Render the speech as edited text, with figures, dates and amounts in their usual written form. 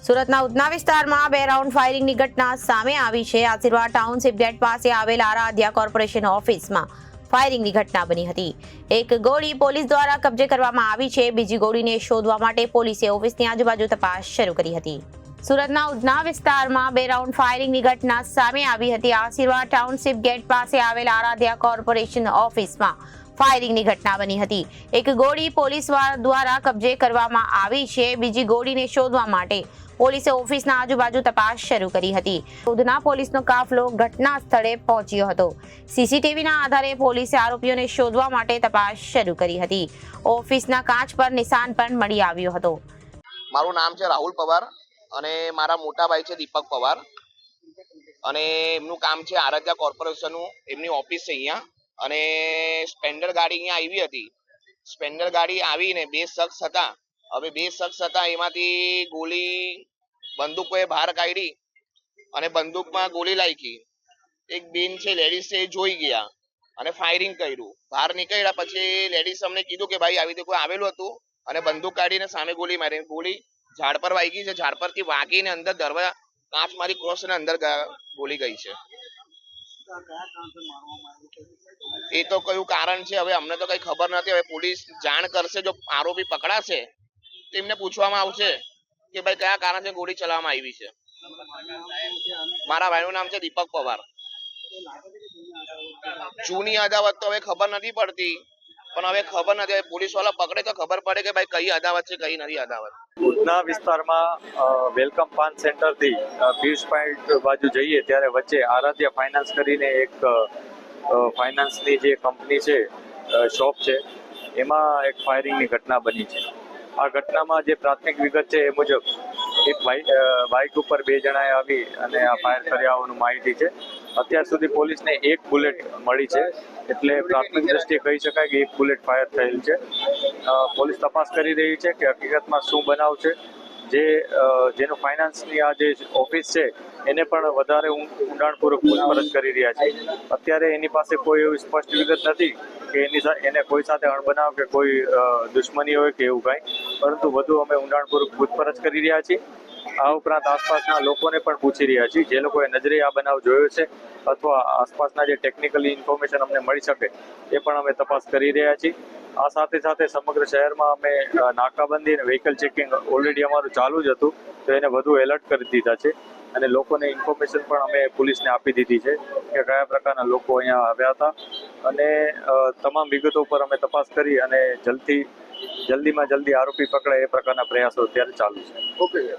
સુરતના ઉધના વિસ્તારમાં 2 રાઉન્ડ ફાયરિંગની ઘટના સામે આવી છે। આશીર્વાદ ટાઉનશીપ ગેટ પાસે આવેલ આરાધ્યા કોર્પોરેશન ઓફિસમાં ફાયરિંગની ઘટના બની હતી। એક ગોળી પોલીસ દ્વારા કબજે કરવામાં આવી છે। બીજી ગોળીને શોધવા માટે પોલીસે ઓફિસની આજુબાજુ તપાસ શરૂ કરી હતી। સુરતના ઉધના વિસ્તારમાં 2 રાઉન્ડ ફાયરિંગની ઘટના સામે આવી હતી। આશીર્વાદ ટાઉનશીપ ગેટ પાસે આવેલ આરાધ્યા કોર્પોરેશન ઓફિસમાં ફાયરિંગની ઘટના બની હતી। એક ગોળી પોલીસ દ્વારા કબજે કરવામાં આવી છે। બીજી ગોળીને શોધવા માટે પોલીસે ઓફિસના આજુબાજુ તપાસ શરૂ કરી હતી। ઉધના પોલીસનો કાફલો ઘટના સ્થળે પહોંચ્યો હતો। સીસીટીવીના આધારે પોલીસે આરોપીઓને શોધવા માટે તપાસ શરૂ કરી હતી। ઓફિસના કાચ પર નિશાન પણ મળી આવ્યો હતો। મારું નામ છે રાહુલ પવાર અને મારા મોટા ભાઈ છે દીપક પવાર અને એમનું કામ છે આરાધ્યા કોર્પોરેશનનું। એમની ઓફિસ છે અહીંયા અને સ્પેન્ડર ગાડી અહીંયા આવી હતી। સ્પેન્ડર ગાડી આવીને 2 શખ્સ હતા। હવે 2 શખ્સ હતા, એમાંથી ગોળી બંદૂકોએ બહાર કાઢી અને બંદૂકમાં ગોળી લાગી। એક બેન છે લેડીઝ છે, એ જોઈ ગયા અને ફાયરિંગ કર્યું। બહાર નીકળ્યા પછી લેડીઝ અમને કીધું કે ભાઈ આવી રીતે કોઈ આવેલું હતું અને બંદૂક કાઢીને સામે ગોળી મારી। ગોળી ઝાડ પર વાગી છે। ઝાડ પરથી વાગીને અંદર દરવાજા કાચ મારી ક્રોસ અને અંદર ગોળી ગઈ છે। એ તો કયું કારણ છે હવે અમને તો કઈ ખબર નથી। હવે પોલીસ જાણ કરશે, જો આરોપી પકડાશે તેમને પૂછવામાં આવશે કે ભાઈ કયા કારણથી ગોળી ચલાવવામાં આવી છે। મારા ભાઈનું નામ છે દીપક પવાર। જૂની અદાવત તો હવે ખબર નથી પડતી, પણ હવે ખબર નથી, પોલીસ વાળા પકડે તો ખબર પડે કે ભાઈ કઈ અદાવત છે કઈ નથી અદાવત। ઉધના વિસ્તારમાં વેલકમ પાન સેન્ટરથી પીસ પોઈન્ટ બાજુ જઈએ ત્યારે વચ્ચે આરાધ્યા ફાઇનાન્સ કરીને એક ફાઇનાન્સની જે કંપની છે, શોપ છે, એમાં એક ફાયરિંગની ઘટના બની છે। આ ઘટનામાં જે પ્રાથમિક વિગત છે એ મુજબ એક બાઇક ઉપર 2 જણાએ આવી અને આ ફાયર કર્યા હોવાનું માહિતી છે। અત્યાર સુધી પોલીસને 1 બુલેટ મળી છે, એટલે પ્રાથમિક દ્રષ્ટિએ કહી શકાય કે 1 બુલેટ ફાયર થયેલ છે। પોલીસ તપાસ કરી રહી છે કે હકીકતમાં શું બનાવ છે। જેનું ફાઇનાન્સની આ જે ઓફિસ છે એને પણ વધારે ઊંડાણપૂર્વક પૂછપરછ કરી રહ્યા છે। અત્યારે એની પાસે કોઈ એવી સ્પષ્ટ વિગત નથી કે એને કોઈ સાથે અણબનાવ કે કોઈ દુશ્મની હોય કે એવું કાંઈ, પરંતુ વધુ અમે ઊંડાણપૂર્વક પૂછપરછ કરી રહ્યા છીએ। આ ઉપરાંત આસપાસના લોકોને પણ પૂછી રહ્યા છીએ, જે લોકોએ નજરે આ બનાવ જોયો છે અથવા આસપાસના જે ટેકનિકલી ઇન્ફોર્મેશન અમને મળી શકે એ પણ અમે તપાસ કરી રહ્યા છીએ। આ સાથે સાથે સમગ્ર શહેરમાં અમે નાકાબંધી અને વ્હીકલ ચેકિંગ ઓલરેડી અમારું ચાલુ જ હતું, તો એને વધુ એલર્ટ કરી દીધા છે અને લોકોને ઇન્ફોર્મેશન પણ અમે પોલીસને આપી દીધી છે કે કયા પ્રકારના લોકો અહીંયા આવ્યા હતા અને તમામ વિગતો પર અમે તપાસ કરી અને જલ્દીમાં જલ્દી આરોપી પકડાય એ પ્રકારના પ્રયાસો અત્યારે ચાલુ છે। ઓકે।